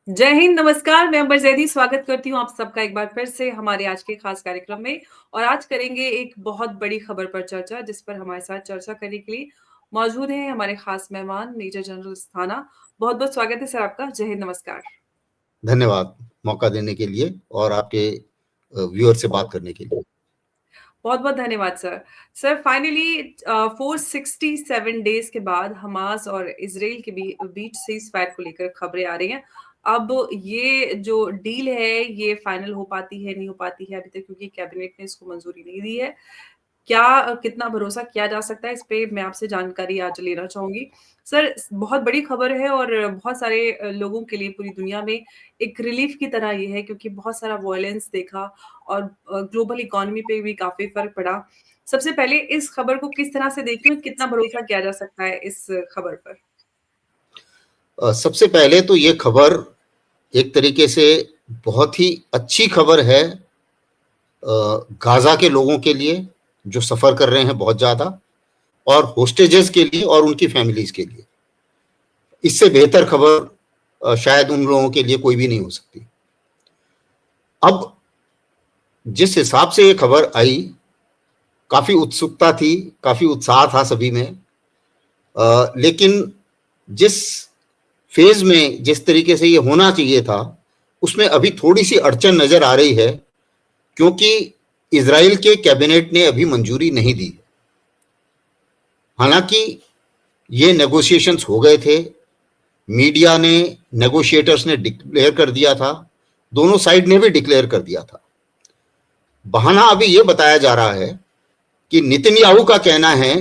जय हिंद, नमस्कार। मैं अंबर ज़ैदी स्वागत करती हूँ आप सबका एक बार फिर से हमारे आज के खास कार्यक्रम में। और आज करेंगे एक बहुत बड़ी खबर पर चर्चा, जिस पर हमारे साथ चर्चा करने के लिए मौजूद हैं हमारे खास मेहमान मेजर जनरल अस्थाना। बहुत-बहुत स्वागत है सर आपका। जय हिंद, नमस्कार। धन्यवाद मौका देने के लिए और आपके व्यूअर से बात करने के लिए। बहुत-बहुत धन्यवाद सर। सर फाइनली 467 डेज़ के बाद हमास और इज़राइल के बीच सीज़फायर को लेकर खबरें आ रही हैं। अब ये जो डील है, ये फाइनल हो पाती है, नहीं हो पाती है अभी तक, क्योंकि कैबिनेट ने इसको मंजूरी नहीं दी है। क्या कितना भरोसा किया जा सकता है, इस पे मैं आपसे जानकारी आज लेना चाहूँगी। सर, बहुत बड़ी खबर है और बहुत सारे लोगों के लिए पूरी दुनिया में एक रिलीफ की तरह ये है, क्योंकि बहुत सारा वायलेंस देखा और ग्लोबल इकोनॉमी पे भी काफ़ी फ़र्क पड़ा। सबसे पहले इस खबर को किस तरह से देखते हैं? कितना भरोसा किया जा सकता है इस खबर पर? सबसे पहले तो ये खबर एक तरीके से बहुत ही अच्छी खबर है गाज़ा के लोगों के लिए जो सफ़र कर रहे हैं बहुत ज़्यादा, और होस्टेजेस के लिए और उनकी फैमिलीज़ के लिए। इससे बेहतर खबर शायद उन लोगों के लिए कोई भी नहीं हो सकती। अब जिस हिसाब से ये खबर आई, काफ़ी उत्सुकता थी, काफ़ी उत्साह था सभी में, लेकिन जिस फेज में जिस तरीके से ये होना चाहिए था, उसमें अभी थोड़ी सी अड़चन नजर आ रही है, क्योंकि इजराइल के कैबिनेट ने अभी मंजूरी नहीं दी। हालांकि ये नेगोशिएशंस हो गए थे, मीडिया ने, नेगोशिएटर्स ने डिक्लेयर कर दिया था, दोनों साइड ने भी डिक्लेयर कर दिया था। बहाना अभी ये बताया जा रहा है कि नेतन्याहू का कहना है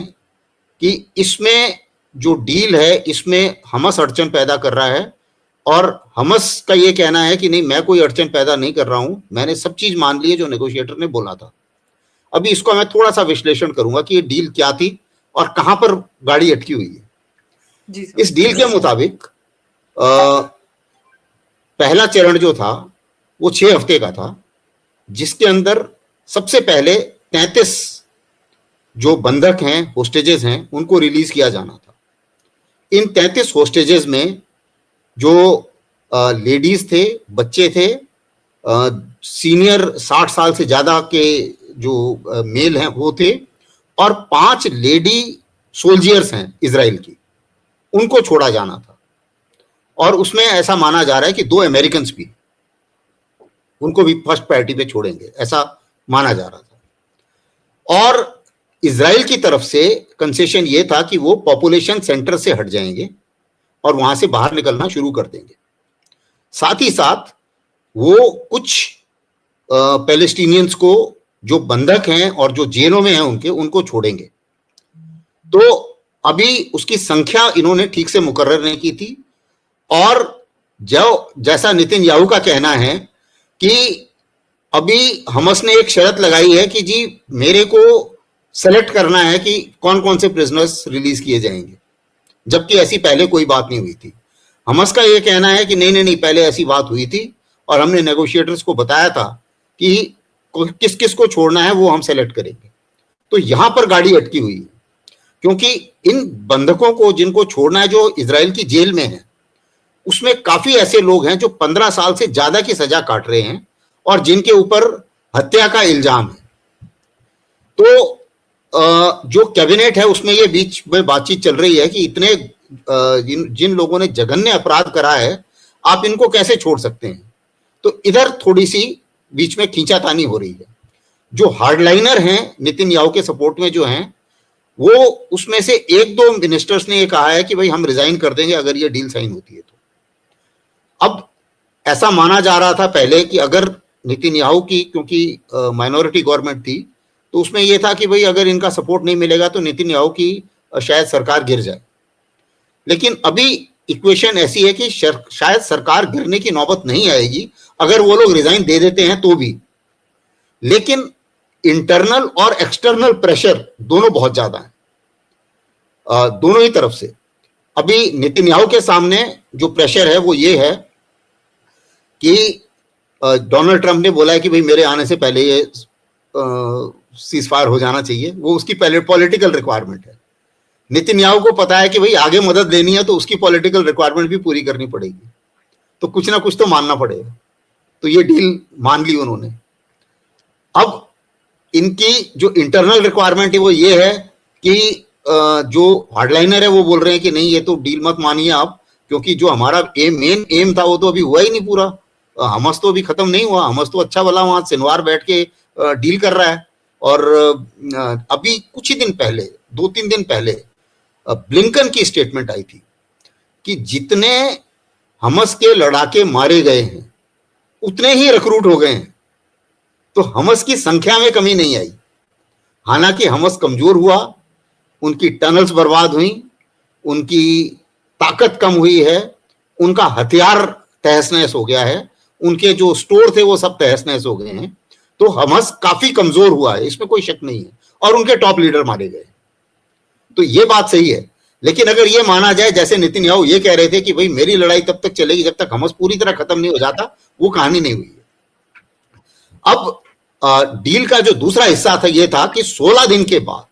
कि इसमें जो डील है इसमें हमास अड़चन पैदा कर रहा है, और हमास का ये कहना है कि नहीं, मैं कोई अड़चन पैदा नहीं कर रहा हूं, मैंने सब चीज मान ली है जो नेगोशिएटर ने बोला था। अभी इसको मैं थोड़ा सा विश्लेषण करूंगा कि ये डील क्या थी और कहां पर गाड़ी अटकी हुई है। जी सर। इस डील के मुताबिक पहला चरण जो था वो 6 हफ्ते का था, जिसके अंदर सबसे पहले 33 जो बंधक हैं, होस्टेजेस हैं, उनको रिलीज किया जाना था। इन 33 होस्टेजेस में जो लेडीज थे, बच्चे थे, सीनियर 60 साल से ज्यादा के जो मेल हैं वो थे, और 5 लेडी सोल्जियर्स हैं इजराइल की, उनको छोड़ा जाना था। और उसमें ऐसा माना जा रहा है कि 2 अमेरिकन भी, उनको भी फर्स्ट प्रायोरिटी पे छोड़ेंगे, ऐसा माना जा रहा था। और इजराइल की तरफ से कंसेशन ये था कि वो पॉपुलेशन सेंटर से हट जाएंगे और वहां से बाहर निकलना शुरू कर देंगे। साथ ही साथ वो कुछ पैलेस्टीनियंस को जो बंधक हैं और जो जेलों में हैं उनको छोड़ेंगे। तो अभी उसकी संख्या इन्होंने ठीक से मुकर्रर नहीं की थी, और जो जैसा नेतन्याहू का कहना है कि अभी हमास ने एक शर्त लगाई है कि जी मेरे को सेलेक्ट करना है कि कौन कौन से प्रिजनर्स रिलीज किए जाएंगे, जबकि ऐसी पहले कोई बात नहीं हुई थी। हमास का यह कहना है कि नहीं नहीं नहीं, पहले ऐसी बात हुई थी और हमने नेगोशिएटर्स को बताया था कि किस किस को छोड़ना है वो हम सेलेक्ट करेंगे। तो यहां पर गाड़ी अटकी हुई है, क्योंकि इन बंधकों को जिनको छोड़ना है, जो इजराइल की जेल में है, उसमें काफी ऐसे लोग हैं जो 15 साल से ज्यादा की सजा काट रहे हैं और जिनके ऊपर हत्या का इल्जाम है। तो जो कैबिनेट है उसमें ये बीच में बातचीत चल रही है कि इतने जिन लोगों ने जघन्य अपराध करा है, आप इनको कैसे छोड़ सकते हैं। तो इधर थोड़ी सी बीच में खींचातानी हो रही है। जो हार्डलाइनर हैं नेतन्याहू के सपोर्ट में जो हैं, वो उसमें से 1-2 मिनिस्टर्स ने ये कहा है कि भाई हम रिजाइन कर देंगे अगर ये डील साइन होती है तो। अब ऐसा माना जा रहा था पहले कि अगर नेतन्याहू की, क्योंकि माइनॉरिटी गवर्नमेंट थी, तो उसमें यह था कि भाई अगर इनका सपोर्ट नहीं मिलेगा तो नेतन्याहू की शायद सरकार गिर जाए। लेकिन अभी इक्वेशन ऐसी है कि शायद सरकार गिरने की नौबत नहीं आएगी अगर वो लोग रिजाइन दे देते हैं तो भी, लेकिन इंटरनल और एक्सटर्नल प्रेशर दोनों बहुत ज्यादा है, दोनों ही तरफ से। अभी नेतन्याहू के सामने जो प्रेशर है वो ये है कि डोनाल्ड ट्रंप ने बोला है कि भाई मेरे आने से पहले ये सीजफायर हो जाना चाहिए, वो उसकी पहले पॉलिटिकल रिक्वायरमेंट है। नेतन्याहू को पता है कि भाई आगे मदद लेनी है तो उसकी पॉलिटिकल रिक्वायरमेंट भी पूरी करनी पड़ेगी। तो कुछ ना कुछ तो मानना पड़ेगा। तो ये डील मान ली उन्होंने। अब इनकी जो इंटरनल रिक्वायरमेंट है वो ये है कि जो हार्डलाइनर है वो बोल रहे हैं कि नहीं, ये तो डील मत मानिए आप, क्योंकि जो हमारा मेन एम था वो तो अभी हुआ ही नहीं पूरा। हमस तो अभी खत्म नहीं हुआ। हमस तो अच्छा भला वहां सिनवार बैठ के डील कर रहा है। और अभी कुछ ही दिन पहले, 2-3 दिन पहले, ब्लिंकन की स्टेटमेंट आई थी कि जितने हमस के लड़ाके मारे गए हैं उतने ही रिक्रूट हो गए हैं। तो हमस की संख्या में कमी नहीं आई। हालांकि हमस कमजोर हुआ, उनकी टनल्स बर्बाद हुई, उनकी ताकत कम हुई है, उनका हथियार तहस नहस हो गया है, उनके जो स्टोर थे वो सब तहस नहस हो गए हैं। तो हमस काफी कमजोर हुआ है, इसमें कोई शक नहीं है। और उनके टॉप लीडर मारे गए। तो ये बात सही है। लेकिन अगर ये माना जाए, जैसे नेतन्याहू ये कह रहे थे कि भाई मेरी लड़ाई तब तक चलेगी जब तक हमस पूरी तरह खत्म नहीं हो जाता, वो कहानी नहीं हुई है। अब डील का जो दूसरा हिस्सा था ये था कि 16 दिन के बाद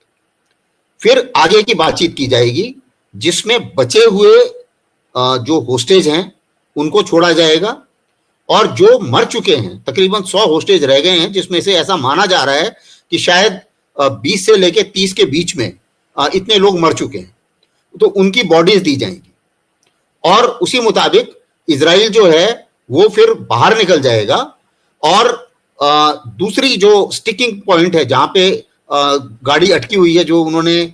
फिर आगे की बातचीत की जाएगी, जिसमें बचे हुए जो होस्टेज हैं उनको छोड़ा जाएगा, और जो मर चुके हैं, तकरीबन 100 होस्टेज रह गए हैं, जिसमें से ऐसा माना जा रहा है कि शायद 20 से लेके 30 के बीच में इतने लोग मर चुके हैं, तो उनकी बॉडीज दी जाएंगी। और उसी मुताबिक इजराइल जो है वो फिर बाहर निकल जाएगा। और दूसरी जो स्टिकिंग पॉइंट है, जहां पे गाड़ी अटकी हुई है, जो उन्होंने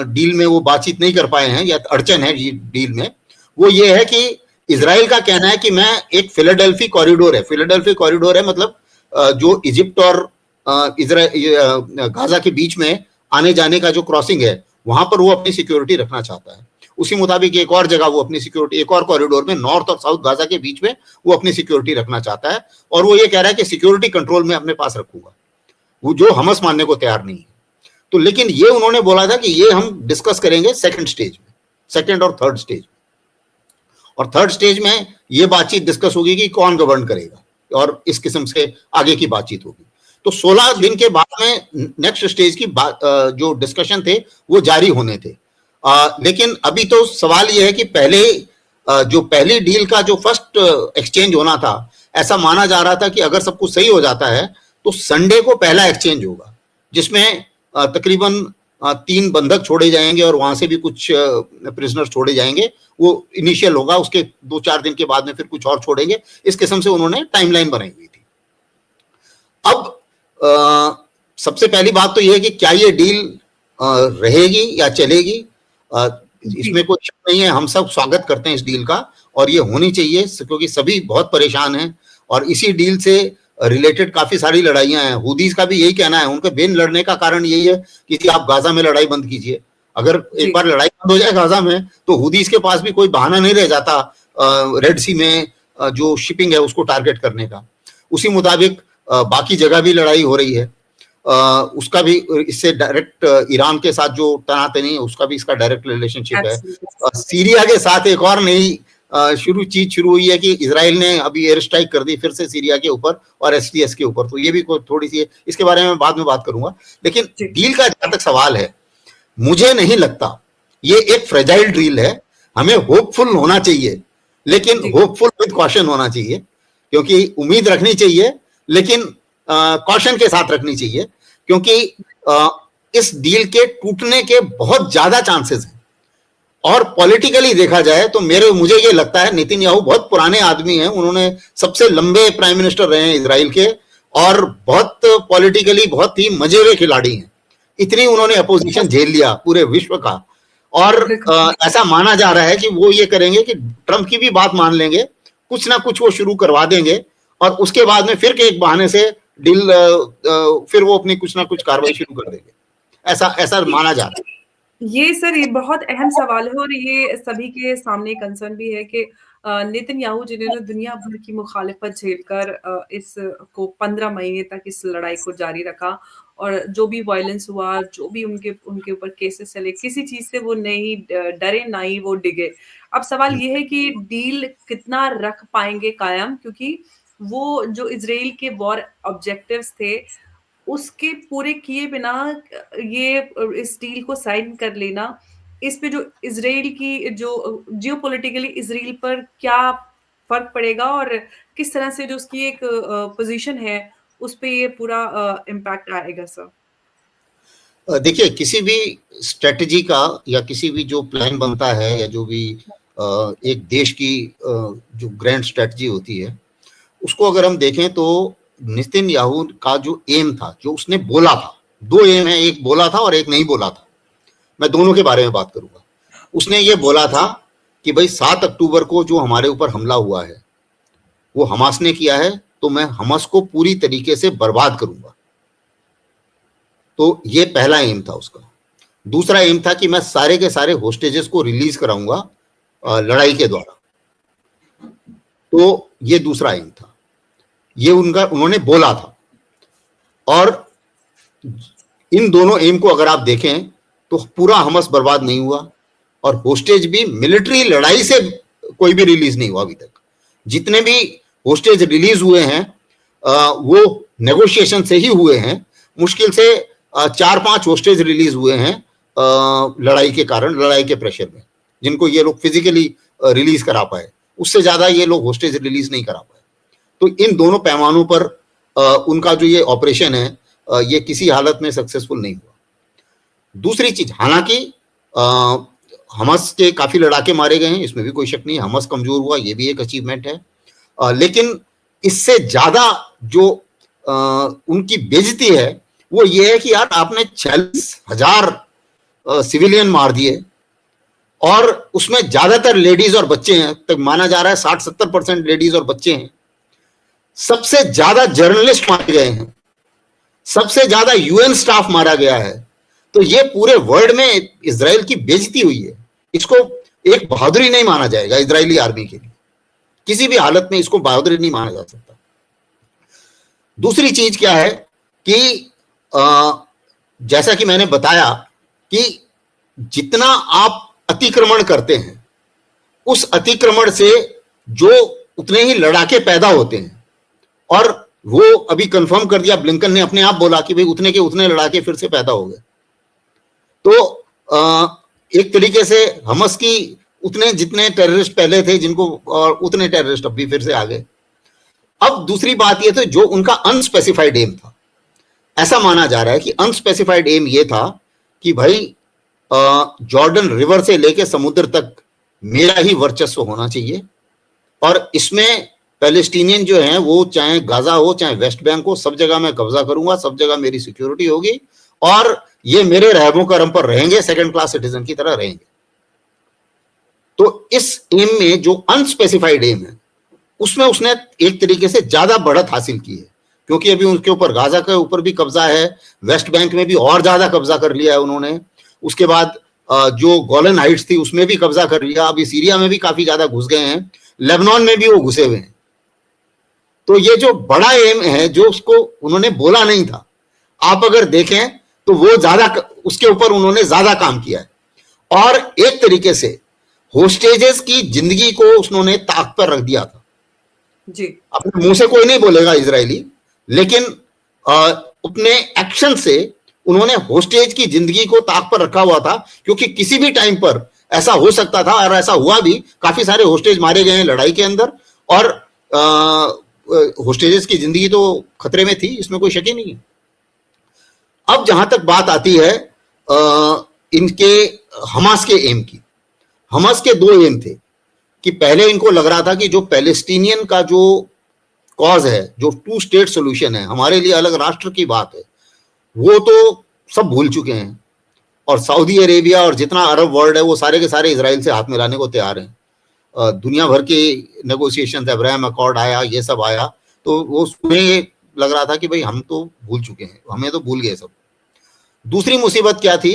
डील में वो बातचीत नहीं कर पाए हैं या अड़चन है डील में, वो ये है कि इजराइल का कहना है कि मैं एक फिलाडेल्फी कॉरिडोर है, फिलाडेल्फी कॉरिडोर है मतलब जो इजिप्ट और गाजा के बीच में आने जाने का जो क्रॉसिंग है, वहां पर वो अपनी सिक्योरिटी रखना चाहता है। उसी मुताबिक एक और जगह वो अपनी सिक्योरिटी, एक और कॉरिडोर में नॉर्थ और साउथ गाजा के बीच में वो अपनी सिक्योरिटी रखना चाहता है। और वो ये कह रहा है कि सिक्योरिटी कंट्रोल में अपने पास रखूंगा, वो जो हमस मानने को तैयार नहीं है। तो लेकिन ये उन्होंने बोला था कि ये हम डिस्कस करेंगे सेकंड स्टेज में, सेकंड और थर्ड स्टेज। और थर्ड स्टेज में ये बातचीत डिस्कस होगी कि कौन गवर्न करेगा, और इस किस्म से आगे की बातचीत होगी। तो 16 दिन के बाद में नेक्स्ट स्टेज की जो डिस्कशन थे वो जारी होने थे। लेकिन अभी तो सवाल ये है कि पहले जो पहली डील का जो फर्स्ट एक्सचेंज होना था, ऐसा माना जा रहा था कि अगर सब कुछ सही हो जाता है तो संडे को पहला एक्सचेंज होगा, जिसमें तकरीबन 3 बंधक छोड़े जाएंगे और वहां से भी कुछ प्रिजनर छोड़े जाएंगे। वो इनिशियल होगा, उसके 2-4 दिन के बाद में फिर कुछ और छोड़ेंगे। इस किस्म से उन्होंने टाइमलाइन बनाई हुई थी। अब सबसे पहली बात तो यह है कि क्या ये डील रहेगी या चलेगी, इसमें कोई शक नहीं है। हम सब स्वागत करते हैं इस डील का, और ये होनी चाहिए, क्योंकि सभी बहुत परेशान हैं और इसी डील से रिलेटेड काफी सारी लड़ाइयां हैं। हुदीज का भी यही कहना है, उनके बेन लड़ने का कारण यही है कि आप गाजा में लड़ाई बंद कीजिए। अगर एक बार लड़ाई बंद हो जाए गाजा में, तो हुदीज के पास भी कोई बहाना नहीं रह जाता रेड सी में जो शिपिंग है उसको टारगेट करने का। उसी मुताबिक बाकी जगह भी लड़ाई हो रही है, उसका भी इससे डायरेक्ट ईरान के साथ जो तनातनी है उसका भी इसका डायरेक्ट रिलेशनशिप है। सीरिया के साथ एक और नई चीज शुरू हुई है कि इजराइल ने अभी एयर स्ट्राइक कर दी फिर से सीरिया के ऊपर और एसटीएस के ऊपर। तो ये भी थोड़ी सी है, इसके बारे में बाद में बात करूंगा। लेकिन डील का जहां तक सवाल है, मुझे नहीं लगता ये एक फ्रेजाइल डील है। हमें होपफुल होना चाहिए, लेकिन होपफुल विद कॉशन होना चाहिए, क्योंकि उम्मीद रखनी चाहिए लेकिन कॉशन के साथ रखनी चाहिए, क्योंकि इस डील के टूटने के बहुत ज्यादा चांसेस हैं। और पॉलिटिकली देखा जाए तो मुझे ये लगता है नेतन्याहू बहुत पुराने आदमी हैं, उन्होंने सबसे लंबे प्राइम मिनिस्टर रहे हैं इजराइल के, और बहुत पॉलिटिकली बहुत ही मजे हुए खिलाड़ी हैं। इतनी उन्होंने अपोजिशन झेल लिया पूरे विश्व का। और ऐसा माना जा रहा है कि वो ये करेंगे कि ट्रंप की भी बात मान लेंगे, कुछ ना कुछ वो शुरू करवा देंगे, और उसके बाद में फिर के एक बहाने से डील फिर वो अपनी कुछ ना कुछ कार्रवाई शुरू कर देंगे। ऐसा माना जा रहा है। ये सर ये बहुत अहम सवाल है, और ये सभी के सामने कंसर्न भी है कि नेतन्याहू जिन्होंने दुनिया भर की मुखालिफत झेलकर इस को 15 महीने तक इस लड़ाई को जारी रखा, और जो भी वायलेंस हुआ, जो भी उनके ऊपर केसेस चले, किसी चीज से वो नहीं डरे, ना ही वो डिगे। अब सवाल ये है कि डील कितना रख पाएंगे कायम, क्योंकि वो जो इजराइल के वॉर ऑब्जेक्टिव्स थे उसके पूरे किए बिना ये इस डील को साइन कर लेना, इस पे जो इजराइल की जो जियोपॉलिटिकली इजराइल पर क्या फर्क पड़ेगा और किस तरह से जो उसकी एक पोजीशन है उस पे ये पूरा इम्पैक्ट आएगा सर? देखिए, किसी भी स्ट्रेटजी का या किसी भी जो प्लान बनता है या जो भी एक देश की जो ग्रैंड स्ट्रेटजी होती है, उसको अगर हम देखें तो नेतन्याहू का जो एम था, जो उसने बोला था, 2 एम है, एक बोला था और एक नहीं बोला था। मैं दोनों के बारे में बात करूंगा। उसने ये बोला था कि भाई 7 अक्टूबर को जो हमारे ऊपर हमला हुआ है, वो हमास ने किया है, तो मैं हमास को पूरी तरीके से बर्बाद करूंगा। तो ये पहला एम था उसका। दूसरा एम था कि मैं सारे के सारे होस्टेजेस को रिलीज कराऊंगा लड़ाई के द्वारा। तो ये दूसरा एम था, ये उन्होंने बोला था। और इन दोनों एम को अगर आप देखें तो पूरा हमास बर्बाद नहीं हुआ और होस्टेज भी मिलिट्री लड़ाई से कोई भी रिलीज नहीं हुआ अभी तक। जितने भी होस्टेज रिलीज हुए हैं वो नेगोशिएशन से ही हुए हैं। मुश्किल से 4-5 होस्टेज रिलीज हुए हैं लड़ाई के कारण, लड़ाई के प्रेशर में, जिनको ये लोग फिजिकली रिलीज करा पाए। उससे ज्यादा ये लोग होस्टेज रिलीज नहीं करा पाए। तो इन दोनों पैमानों पर उनका जो ये ऑपरेशन है ये किसी हालत में सक्सेसफुल नहीं हुआ। दूसरी चीज, हालांकि हमास के काफी लड़ाके मारे गए हैं, इसमें भी कोई शक नहीं। हमास कमजोर हुआ, ये भी एक अचीवमेंट है। लेकिन इससे ज्यादा जो उनकी बेइज्जती है वो ये है कि यार आपने 40,000 सिविलियन मार दिए और उसमें ज्यादातर लेडीज और बच्चे हैं। तक माना जा रहा है 60-70% लेडीज और बच्चे हैं। सबसे ज्यादा जर्नलिस्ट मारे गए हैं, सबसे ज्यादा यूएन स्टाफ मारा गया है। तो ये पूरे वर्ल्ड में इजराइल की बेइज्जती हुई है। इसको एक बहादुरी नहीं माना जाएगा इजरायली आर्मी के लिए, किसी भी हालत में इसको बहादुरी नहीं माना जा सकता। दूसरी चीज क्या है कि जैसा कि मैंने बताया कि जितना आप अतिक्रमण करते हैं, उस अतिक्रमण से जो उतने ही लड़ाके पैदा होते हैं। और वो अभी कंफर्म कर दिया, ब्लिंकन ने अपने आप बोला कि भाई उतने के उतने लड़ाके फिर से पैदा हो गए। तो एक तरीके से हमास की उतने जितने टेररिस्ट पहले थे, जिनको और उतने टेररिस्ट अब भी फिर से आ गए। अब दूसरी बात ये थी, जो उनका अनस्पेसिफाइड एम था, ऐसा माना जा रहा है कि अनस्पेसिफाइड एम ये था कि भाई जॉर्डन रिवर से लेके समुद्र तक मेरा ही वर्चस्व होना चाहिए और इसमें पैलेस्टीनियन जो हैं वो चाहे गाजा हो चाहे वेस्ट बैंक हो, सब जगह मैं कब्जा करूंगा, सब जगह मेरी सिक्योरिटी होगी और ये मेरे रहबो करम पर रहेंगे, सेकंड क्लास सिटीजन की तरह रहेंगे। तो इस एम में जो अनस्पेसिफाइड एम है उसमें उसने एक तरीके से ज्यादा बढ़त हासिल की है, क्योंकि अभी उनके ऊपर गाजा के ऊपर भी कब्जा है, वेस्ट बैंक में भी और ज्यादा कब्जा कर लिया है उन्होंने। उसके बाद जो गोलन हाइट्स थी उसमें भी कब्जा कर लिया, अभी सीरिया में भी काफी ज्यादा घुस गए हैं, लेबनान में भी वो घुसे हुए हैं। तो ये जो बड़ा एम है जो उसको उन्होंने बोला नहीं था, आप अगर देखें तो वो ज्यादा उसके ऊपर उन्होंने ज्यादा काम किया है और एक तरीके से होस्टेजेस की जिंदगी को उन्होंने ताक पर रख दिया था जी। अपने मुंह से कोई नहीं बोलेगा इजरायली, लेकिन अपने एक्शन से उन्होंने होस्टेज की जिंदगी को ताक पर रखा हुआ था, क्योंकि किसी भी टाइम पर ऐसा हो सकता था और ऐसा हुआ भी। काफी सारे होस्टेज मारे गए हैं लड़ाई के अंदर और होस्टेजेस की जिंदगी तो खतरे में थी, इसमें कोई शक ही नहीं है। अब जहां तक बात आती है इनके हमास के एम की, हमास के 2 एम थे कि पहले इनको लग रहा था कि जो पैलेस्टीनियन का जो कॉज है, जो 2 स्टेट सोल्यूशन है, हमारे लिए अलग राष्ट्र की बात है, वो तो सब भूल चुके हैं और सऊदी अरेबिया और जितना अरब वर्ल्ड है वो सारे के सारे इजराइल से हाथ मिलाने को तैयार हैं। दुनिया भर के नेगोशिएशन, अब्राहम अकॉर्ड आया, ये सब आया, तो वो उन्हें लग रहा था कि भाई हम तो भूल चुके हैं, हमें तो भूल गए सब। दूसरी मुसीबत क्या थी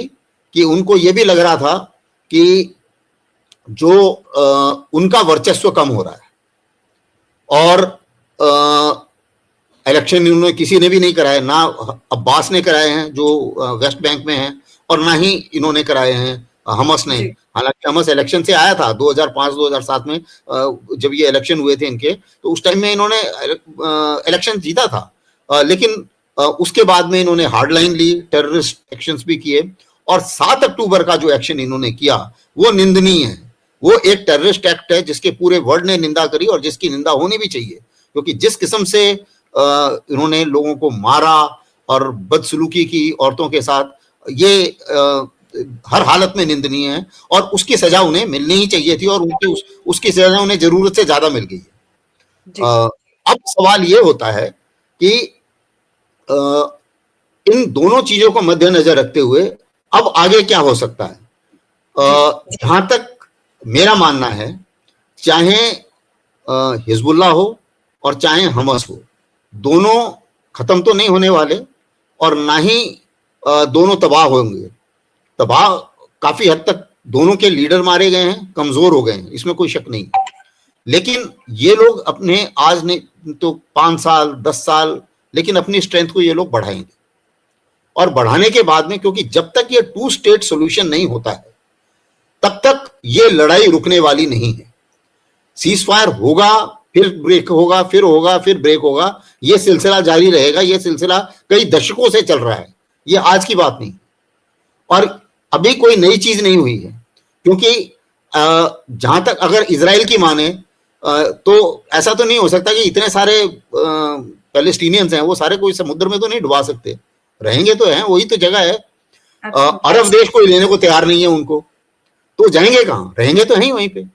कि उनको ये भी लग रहा था कि जो उनका वर्चस्व कम हो रहा है और इलेक्शन उन्होंने किसी ने भी नहीं कराए, ना अब्बास ने कराए हैं जो वेस्ट बैंक में हैं और ना ही इन्होंने कराए हैं हमास ने। हालांकि हमास इलेक्शन से आया था 2005-2007 में, जब ये इलेक्शन हुए थे इनके, तो उस टाइम में इन्होंने इलेक्शन जीता था, लेकिन उसके बाद में इन्होंने हार्ड लाइन ली, टेररिस्ट एक्शंस भी किए और 7 अक्टूबर का जो एक्शन इन्होंने किया वो निंदनीय है। वो एक टेररिस्ट एक्ट है जिसके पूरे वर्ल्ड ने निंदा करी और जिसकी निंदा होनी भी चाहिए, क्योंकि जिस किस्म से इन्होंने लोगों को मारा और बदसलूकी की औरतों के साथ, ये हर हालत में निंदनीय है और उसकी सजा उन्हें मिलनी ही चाहिए थी और उनकी उसकी सजा उन्हें जरूरत से ज्यादा मिल गई है। अब सवाल ये होता है कि इन दोनों चीजों को मद्देनजर रखते हुए अब आगे क्या हो सकता है। जहां तक मेरा मानना है, चाहे हिजबुल्लाह हो और चाहे हमास हो, दोनों खत्म तो नहीं होने वाले और ना ही दोनों तबाह होंगे। तबाह काफी हद तक दोनों के लीडर मारे गए हैं, कमजोर हो गए हैं, इसमें कोई शक नहीं। लेकिन ये लोग अपने आज नहीं तो 5 साल 10 साल, लेकिन अपनी स्ट्रेंथ को ये लोग बढ़ाएंगे और बढ़ाने के बाद में, क्योंकि जब तक ये 2 स्टेट सॉल्यूशन नहीं होता है तब तक ये लड़ाई रुकने वाली नहीं है। सीज फायर होगा, फिर ब्रेक होगा, फिर होगा, फिर ब्रेक होगा, ये सिलसिला जारी रहेगा। ये सिलसिला कई दशकों से चल रहा है, ये आज की बात नहीं और अभी कोई नई चीज नहीं हुई है। क्योंकि जहां तक अगर इजराइल की माने तो ऐसा तो नहीं हो सकता कि इतने सारे पैलेस्टीनियंस हैं वो सारे कोई समुद्र में तो नहीं डुबा सकते, रहेंगे तो हैं, वही तो जगह है। अरब देश कोई लेने को तैयार नहीं है उनको, तो जाएंगे कहाँ, रहेंगे तो हैं वहीं पे।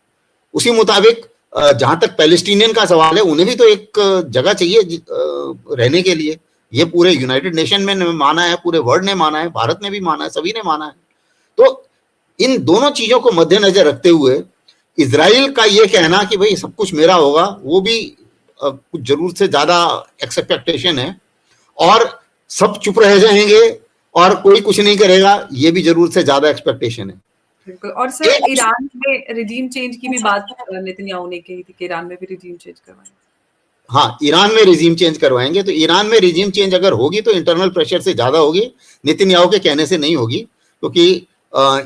उसी मुताबिक जहां तक पैलेस्टीनियन का सवाल है, उन्हें भी तो एक जगह चाहिए रहने के लिए। ये पूरे यूनाइटेड नेशन में माना है, पूरे वर्ल्ड ने माना है, भारत ने भी माना है, सभी ने माना है। तो इन दोनों चीजों को मद्देनजर रखते हुए इजराइल का ये कहना कि भाई सब कुछ मेरा होगा, वो भी कुछ जरूरत से ज्यादा एक्सपेक्टेशन है और सब चुप रह जाएंगे और कोई कुछ नहीं करेगा, ये भी जरूरत से ज्यादा एक्सपेक्टेशन है। बिल्कुल। और सर ईरान में रिजीम चेंज की भी बात नेतन्याहू ने कही थी कि ईरान में भी रिजीम चेंज करवाएंगे। हाँ, ईरान में रिजीम चेंज करवाएंगे। तो ईरान में रिजीम चेंज अगर होगी तो इंटरनल प्रेशर से ज्यादा होगी, नेतन्याहू के कहने से नहीं होगी। क्योंकि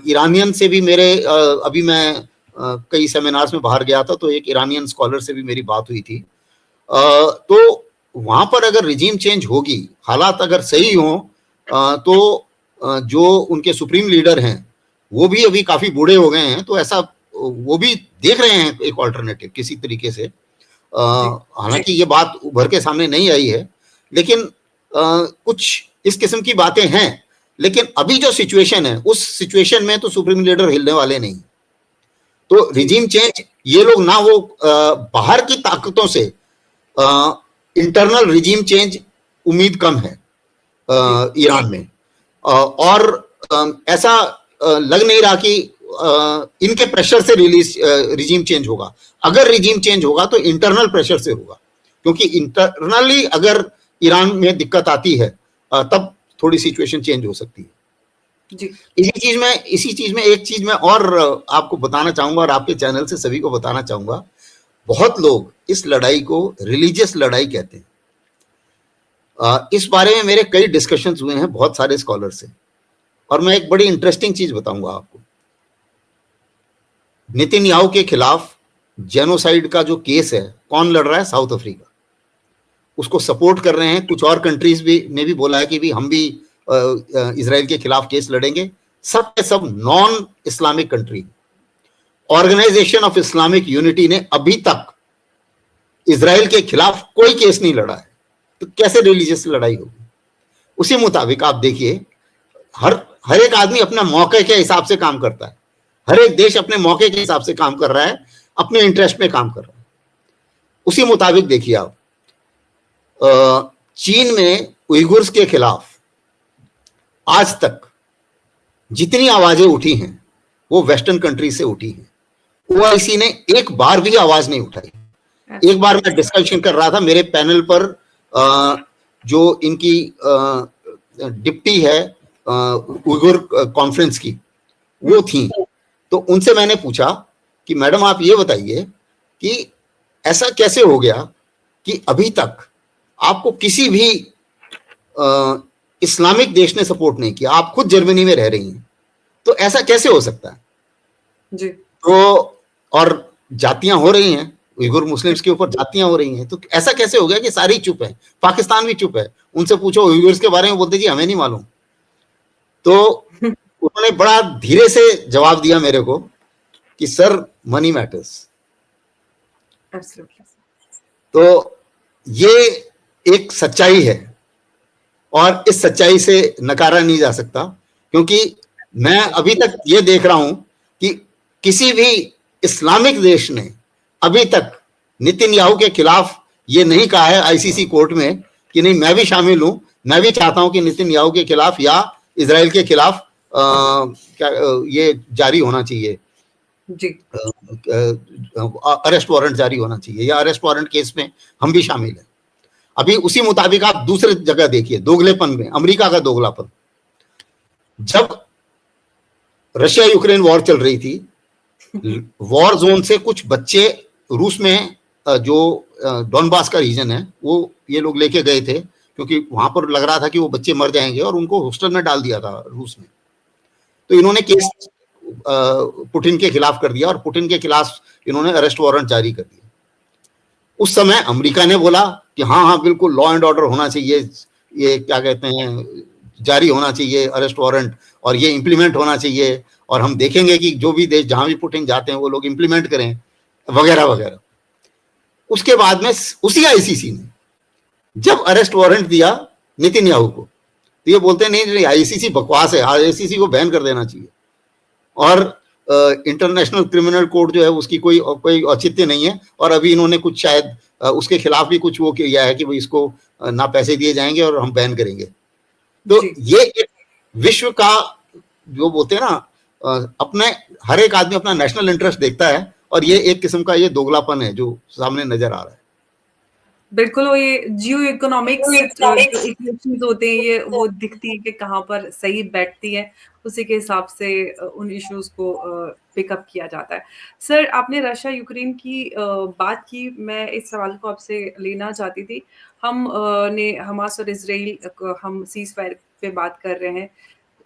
ईरानियन से भी मेरे अभी मैं कई सेमिनार्स में बाहर गया था, तो एक ईरानियन स्कॉलर से भी मेरी बात हुई थी। तो वहां पर अगर रिजीम चेंज होगी, हालात अगर सही हो, तो जो उनके सुप्रीम लीडर हैं वो भी अभी काफी बूढ़े हो गए हैं, तो ऐसा वो भी देख रहे हैं एक ऑल्टरनेटिव किसी तरीके से। हालांकि ये बात उभर के सामने नहीं आई है, लेकिन कुछ इस किस्म की बातें हैं। लेकिन अभी जो सिचुएशन है, उस सिचुएशन में तो सुप्रीम लीडर हिलने वाले नहीं। तो रिजीम चेंज, ये लोग ना वो बाहर की ताकतों से इंटरनल रिजीम चेंज उम्मीद कम है ईरान में। और ऐसा लग नहीं रहा कि इनके प्रेशर से रिजीम चेंज होगा। अगर रिजीम चेंज होगा तो इंटरनल प्रेशर से होगा, क्योंकि इंटरनली अगर ईरान में दिक्कत आती है तब थोड़ी सिचुएशन चेंज हो सकती है जी। इसी चीज में एक चीज मैं और आपको बताना चाहूंगा और आपके चैनल से सभी को बताना चाहूंगा। बहुत लोग इस लड़ाई को रिलीजियस लड़ाई कहते हैं। इस बारे में मेरे कई डिस्कशंस हुए हैं बहुत सारे स्कॉलर से, और मैं एक बड़ी इंटरेस्टिंग चीज बताऊंगा आपको। नेतन्याहू के खिलाफ जेनोसाइड का जो केस है, कौन लड़ रहा है? South Africa. उसको सपोर्ट कर रहे हैं। कुछ और कंट्रीज भी ने भी बोला है कि भी हम भी इजराइल के खिलाफ केस लड़ेंगे। सब के सब non Islamic country. Organization of Islamic unity ने अभी तक इजराइल के खिलाफ कोई केस नहीं लड़ा है, तो कैसे रिलीजियस लड़ाई होगी? उसी मुताबिक आप देखिए, हर एक आदमी अपने मौके के हिसाब से काम करता है। हर एक देश अपने मौके के हिसाब से काम कर रहा है, अपने इंटरेस्ट में काम कर रहा है। उसी मुताबिक देखिए आप, चीन में उइगुर्स के खिलाफ आज तक जितनी आवाजें उठी हैं वो वेस्टर्न कंट्री से उठी हैं। ओआईसी ने एक बार भी आवाज नहीं उठाई। एक बार मैं डिस्कशन कर रहा था मेरे पैनल पर, जो इनकी डिप्टी है उइगुर कॉन्फ्रेंस की, वो थी। तो उनसे मैंने पूछा कि मैडम आप ये बताइए कि ऐसा कैसे हो गया कि अभी तक आपको किसी भी इस्लामिक देश ने सपोर्ट नहीं किया, आप खुद जर्मनी में रह रही हैं, तो ऐसा कैसे हो सकता है जी? तो और जातियां हो रही हैं, उइगुर मुस्लिम्स के ऊपर जातियां हो रही हैं, तो ऐसा कैसे हो गया कि सारी चुप है? पाकिस्तान भी चुप है। उनसे पूछो उइगुर्स के बारे में, बोलते जी हमें नहीं मालूम। तो उन्होंने बड़ा धीरे से जवाब दिया मेरे को कि सर मनी मैटर्स। एब्सोल्युटली। तो ये एक सच्चाई है और इस सच्चाई से नकारा नहीं जा सकता, क्योंकि मैं अभी तक ये देख रहा हूं कि किसी भी इस्लामिक देश ने अभी तक नेतन्याहू के खिलाफ ये नहीं कहा है आईसीसी कोर्ट में कि नहीं मैं भी शामिल हूं, मैं भी चाहता हूं कि नेतन्याहू के खिलाफ या इजराइल के खिलाफ क्या ये जारी होना चाहिए, जी। अरेस्ट वारंट जारी होना चाहिए या अरेस्ट वारंट केस में हम भी शामिल हैं। अभी उसी मुताबिक आप दूसरे जगह देखिए, दोगलेपन में अमेरिका का दोगलापन। जब रशिया यूक्रेन वॉर चल रही थी, वॉर जोन से कुछ बच्चे रूस में जो डॉनबास का रीजन है वो ये लोग लेके गए थे, क्योंकि वहां पर लग रहा था कि वो बच्चे मर जाएंगे, और उनको हॉस्टल में डाल दिया था रूस में। तो इन्होंने केस पुतिन के खिलाफ कर दिया और पुतिन के खिलाफ इन्होंने अरेस्ट वारंट जारी कर दिया। उस समय अमेरिका ने बोला कि हाँ हाँ बिल्कुल लॉ एंड ऑर्डर होना चाहिए, ये क्या कहते हैं जारी होना चाहिए अरेस्ट वारंट, और ये इम्प्लीमेंट होना चाहिए, और हम देखेंगे कि जो भी देश जहां भी पुतिन जाते हैं वो लोग इम्प्लीमेंट करें वगैरह वगैरह। उसके बाद में उसी आईसीसी ने जब अरेस्ट वारंट दिया नेतन्याहू को, तो ये बोलते हैं नहीं आईसीसी बकवास है, आईसीसी को बैन कर देना चाहिए, और इंटरनेशनल क्रिमिनल कोर्ट जो है उसकी कोई औचित्य नहीं है, और अभी इन्होंने कुछ शायद उसके खिलाफ भी कुछ वो किया है कि भाई इसको ना पैसे दिए जाएंगे और हम बैन करेंगे। तो ये एक विश्व का जो बोलते हैं ना अपने हर एक आदमी अपना नेशनल इंटरेस्ट देखता है, और ये एक किस्म का ये दोगलापन है जो सामने नजर आ रहा है। बिल्कुल, वो ये जियो इकोनॉमिक्स जो इक्वेशंस होते हैं ये वो दिखती है कि कहाँ पर सही बैठती है, उसी के हिसाब से उन इश्यूज को पिकअप किया जाता है। सर, आपने रशिया यूक्रेन की बात की, मैं इस सवाल को आपसे लेना चाहती थी। हम ने हमास और इसराइल हम सीज फायर पे बात कर रहे हैं,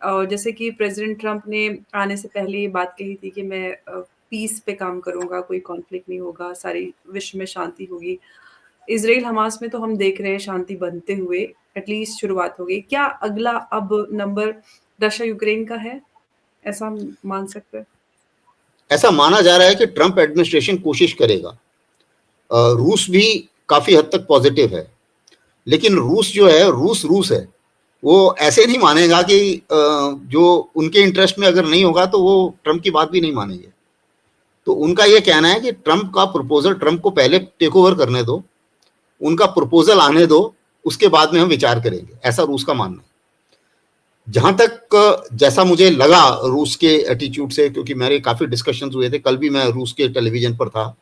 और जैसे कि प्रेसिडेंट ट्रंप ने आने से पहले ये बात कही थी कि मैं पीस पे काम करूंगा, कोई कॉन्फ्लिक्ट नहीं होगा, सारी विश्व में शांति होगी। इजराइल हमास में तो हम देख रहे हैं शांति बनते हुए एटलीस्ट शुरुआत हो गई। क्या अगला अब नंबर रशिया यूक्रेन का है, ऐसा हम मान सकते हैं? ऐसा माना जा रहा है कि ट्रंप एडमिनिस्ट्रेशन कोशिश करेगा। रूस भी काफी हद तक पॉजिटिव है, लेकिन रूस जो है रूस है, वो ऐसे नहीं मानेगा कि जो उनके इंटरेस्ट में अगर नहीं होगा तो वो ट्रंप की बात भी नहीं मानेंगे। तो उनका ये कहना है कि ट्रंप का प्रपोजल, ट्रंप को पहले टेक ओवर करने दो, उनका प्रपोजल आने दो, उसके बाद में हम विचार करेंगे, ऐसा रूस का मानना है। जहां तक जैसा मुझे लगा रूस के एटीट्यूड से, क्योंकि मेरे काफी डिस्कशंस हुए थे, कल भी मैं रूस के टेलीविजन पर था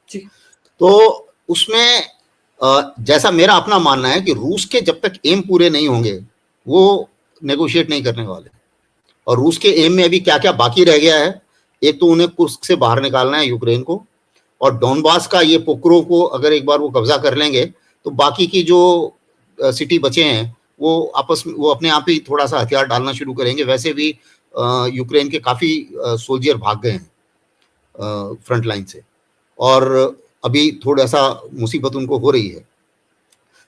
जी। तो उसमें जैसा मेरा अपना मानना है कि रूस के जब तक एम पूरे नहीं होंगे वो नेगोशिएट नहीं करने वाले। और रूस के एम में अभी क्या क्या बाकी रह गया है, एक तो उन्हें कुर्स्क से बाहर निकालना है यूक्रेन को, और डॉनबास का ये पोक्रो को अगर एक बार वो कब्जा कर लेंगे तो बाकी की जो सिटी बचे हैं वो आपस में वो अपने आप ही थोड़ा सा हथियार डालना शुरू करेंगे। वैसे भी यूक्रेन के काफी सोल्जर भाग गए हैं फ्रंट लाइन से, और अभी थोड़ा सा मुसीबत उनको हो रही है,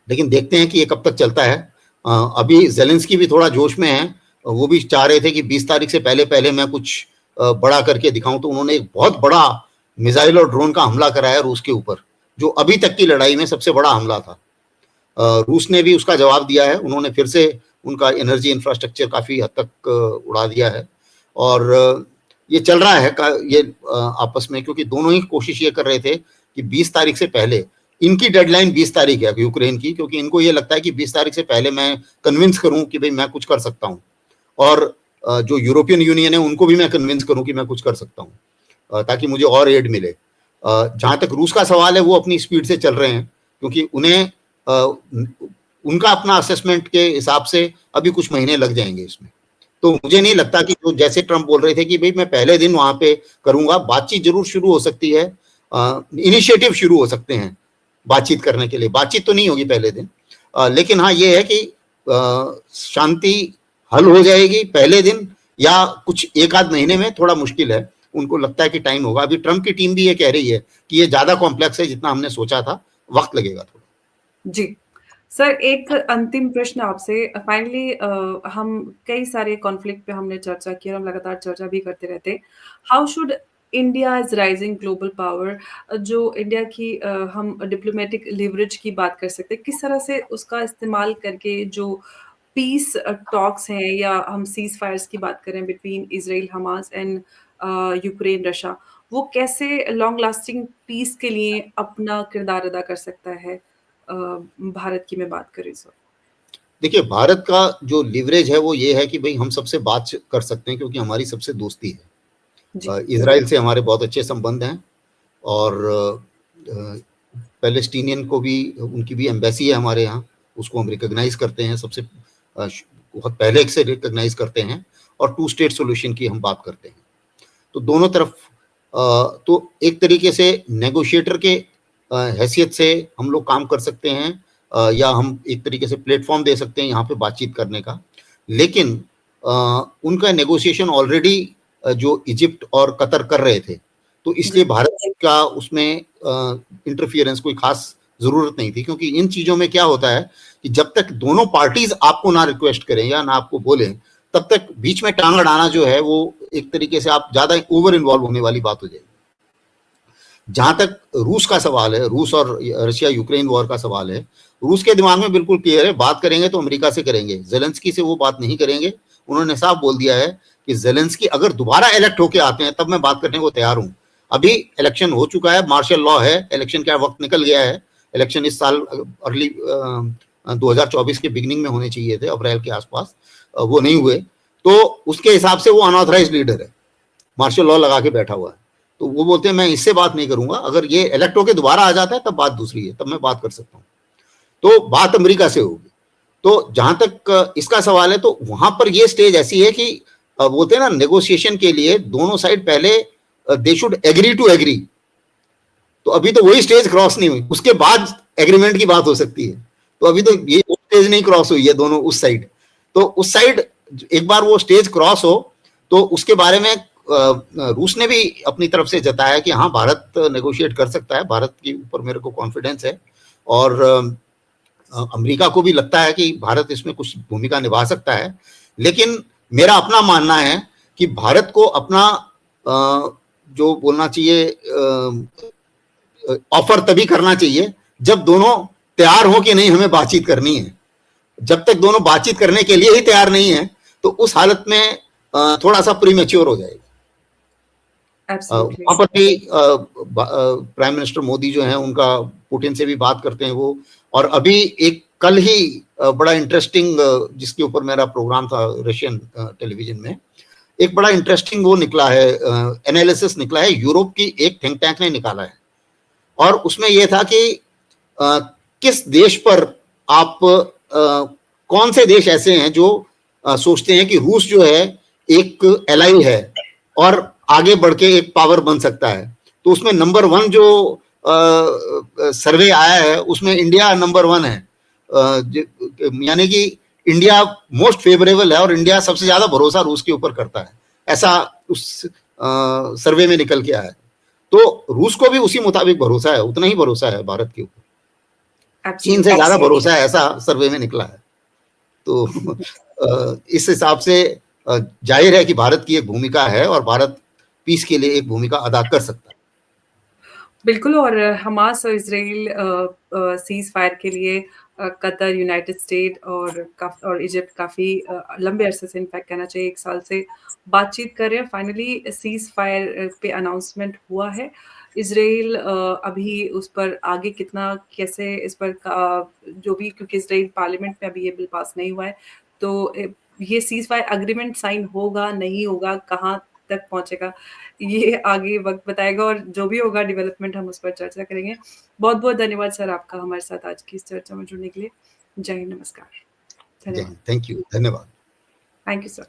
लेकिन देखते हैं कि ये कब तक चलता है। अभी जेलेंस्की भी थोड़ा जोश में है, वो भी चाह रहे थे कि 20 तारीख से पहले पहले मैं कुछ बड़ा करके दिखाऊं, तो उन्होंने एक बहुत बड़ा मिसाइल और ड्रोन का हमला कराया रूस के ऊपर, जो अभी तक की लड़ाई में सबसे बड़ा हमला था। रूस ने भी उसका जवाब दिया है, उन्होंने फिर से उनका एनर्जी इंफ्रास्ट्रक्चर काफी हद तक उड़ा दिया है, और ये चल रहा है ये आपस में, क्योंकि दोनों ही कोशिश ये कर रहे थे कि 20 तारीख से पहले, इनकी डेडलाइन 20 तारीख है यूक्रेन की, क्योंकि इनको ये लगता है कि 20 तारीख से पहले मैं कन्विंस करूं कि भाई मैं कुछ कर सकता हूं, और जो यूरोपियन यूनियन है उनको भी मैं कन्विंस करूं कि मैं कुछ कर सकता हूं, ताकि मुझे और एड मिले। जहां तक रूस का सवाल है वो अपनी स्पीड से चल रहे हैं, क्योंकि उन्हें उनका अपना असेसमेंट के हिसाब से अभी कुछ महीने लग जाएंगे इसमें। तो मुझे नहीं लगता कि जो जैसे ट्रंप बोल रहे थे कि भाई मैं पहले दिन वहां पे करूंगा, बातचीत जरूर शुरू हो सकती है, इनिशिएटिव शुरू हो सकते हैं बातचीत करने के लिए, बातचीत तो नहीं होगी पहले दिन, लेकिन हाँ ये है कि शांति हल हो जाएगी पहले दिन या कुछ एक आध महीने में, थोड़ा मुश्किल है, उनको लगता है कि टाइम होगा। अभी ट्रंप की टीम भी ये कह रही है कि ये ज्यादा कॉम्प्लेक्स है जितना हमने सोचा था, वक्त लगेगा थोड़ा। जी। सर, एक अंतिम प्रश्न आपसे। फाइनली हम कई सारे कॉन्फ्लिक्ट पे हमने चर्चा की और हम लगातार चर्चा भी करते रहते हैं। How should India is rising global power, जो इंडिया की हम डिप्लोमेटिक लिवरेज की बात कर सकते हैं, किस तरह से उसका इस्तेमाल करके जो पीस टॉक्स हैं या हम सीज फायर्स की बात करें between Israel Hamas and Ukraine Russia, वो कैसे लॉन्ग लास्टिंग पीस के लिए अपना किरदार अदा कर सकता है, भारत की मैं बात करें सर? देखिए, भारत का जो लिवरेज है वो ये है कि भाई हम सबसे बात कर सकते हैं क्योंकि हमारी सबसे दोस्ती है। जी। इज़राइल से हमारे बहुत अच्छे संबंध हैं और पैलेस्टीनियन को भी उनकी भी एम्बेसी है हमारे यहाँ, उसको हम रिकॉग्नाइज़ करते हैं, सबसे बहुत पहले से रिकॉग्नाइज़ करते हैं और टू स्टेट सॉल्यूशन की हम बात करते हैं। तो दोनों तरफ तो एक तरीके से नेगोशिएटर के हैसियत से हम लोग काम कर सकते हैं, या हम एक तरीके से प्लेटफॉर्म दे सकते हैं यहाँ पे बातचीत करने का। लेकिन उनका नेगोशिएशन ऑलरेडी जो इजिप्ट और कतर कर रहे थे, तो इसलिए जी। भारत का उसमें इंटरफियरेंस कोई खास ज़रूरत नहीं थी, क्योंकि इन चीज़ों में क्या होता है कि जब तक दोनों पार्टीज़ आपको ना रिक्वेस्ट करें या ना आपको बोलें, तब तक बीच में टांग अड़ाना जो है वो एक तरीके से आप ज़्यादा ओवर इन्वॉल्व होने वाली बात हो जाएगी। जहां तक रूस का सवाल है, रूस और रशिया यूक्रेन वॉर का सवाल है, रूस के दिमाग में बिल्कुल क्लियर है, बात करेंगे तो अमेरिका से करेंगे, जेलेंस्की से वो बात नहीं करेंगे। उन्होंने साफ बोल दिया है कि जेलेंस्की अगर दोबारा इलेक्ट होके आते हैं तब मैं बात करने को तैयार हूं। अभी इलेक्शन हो चुका है, मार्शल लॉ है, इलेक्शन का वक्त निकल गया है। इलेक्शन इस साल अर्ली 2024 के बिगिनिंग में होने चाहिए थे, अप्रैल के आसपास, वो नहीं हुए। तो उसके हिसाब से वो अनऑथराइज लीडर है, मार्शल लॉ लगा के बैठा हुआ है। तो वो बोलते हैं मैं इससे बात नहीं करूंगा, अगर ये इलेक्ट होके दोबारा आ जाता है तब बात दूसरी है, तब मैं बात कर सकता हूँ। तो बात अमेरिका से होगी। तो जहां तक इसका सवाल है, तो वहां पर ये स्टेज ऐसी है कि बोलते हैं ना, नेगोशिएशन के लिए दोनों साइड पहले they should agree to agree. तो अभी तो वही स्टेज क्रॉस नहीं हुई, उसके बाद एग्रीमेंट की बात हो सकती है। तो अभी तो ये स्टेज नहीं क्रॉस हुई है दोनों उस साइड। तो उस साइड एक बार वो स्टेज क्रॉस हो तो उसके बारे में रूस ने भी अपनी तरफ से जताया कि हाँ, भारत नेगोशिएट कर सकता है, भारत के ऊपर मेरे को कॉन्फिडेंस है। और अमेरिका को भी लगता है कि भारत इसमें कुछ भूमिका निभा सकता है। लेकिन मेरा अपना मानना है कि भारत को अपना जो बोलना चाहिए ऑफर तभी करना चाहिए जब दोनों तैयार हो कि नहीं हमें बातचीत करनी है। जब तक दोनों बातचीत करने के लिए ही तैयार नहीं है तो उस हालत में थोड़ा सा प्रीमेच्योर हो जाएगा। वहां पर भी प्राइम मिनिस्टर मोदी जो है उनका पुतिन से भी बात करते हैं वो। और अभी एक कल ही बड़ा इंटरेस्टिंग, जिसके ऊपर मेरा प्रोग्राम था रशियन टेलीविजन में, एक बड़ा इंटरेस्टिंग वो निकला है, एनालिसिस निकला है, यूरोप की एक थिंक टैंक ने निकाला है। और उसमें यह था कि किस देश पर आप कौन से देश ऐसे हैं जो सोचते हैं कि रूस जो है एक एलाई है और आगे बढ़ के एक पावर बन सकता है। तो उसमें नंबर 1 जो सर्वे आया है उसमें इंडिया नंबर 1 है, यानी कि इंडिया मोस्ट फेवरेबल है और इंडिया सबसे ज्यादा भरोसा रूस के ऊपर करता है, ऐसा उस सर्वे में निकल के आया है। तो रूस को भी उसी मुताबिक भरोसा है, उतना ही भरोसा है भारत के ऊपर, चीन से ज्यादा भरोसा है, ऐसा सर्वे में निकला है। तो इस हिसाब से जाहिर है कि भारत की एक भूमिका है और भारत पीस के लिए एक भूमिका अदा कर सकता है। बिल्कुल। और हमास और इजराइल सीज फायर के लिए कतर, यूनाइटेड स्टेट और इजिप्ट काफ़ी लंबे अरसे से, इनफैक्ट कहना चाहिए 1 साल से बातचीत कर रहे हैं। फाइनली सीज फायर पे अनाउंसमेंट हुआ है। इजराइल अभी उस पर आगे कितना कैसे इस पर जो भी, क्योंकि इजराइल पार्लियामेंट में अभी ये बिल पास नहीं हुआ है, तो ये सीज फायर अग्रीमेंट साइन होगा नहीं होगा, कहाँ तक पहुंचेगा, ये आगे वक्त बताएगा। और जो भी होगा डेवलपमेंट हम उस पर चर्चा करेंगे। बहुत बहुत धन्यवाद सर आपका हमारे साथ आज की इस चर्चा में जुड़ने के लिए। जय हिंद, नमस्कार, धन्यवाद। थैंक यू, धन्यवाद। Thank you sir.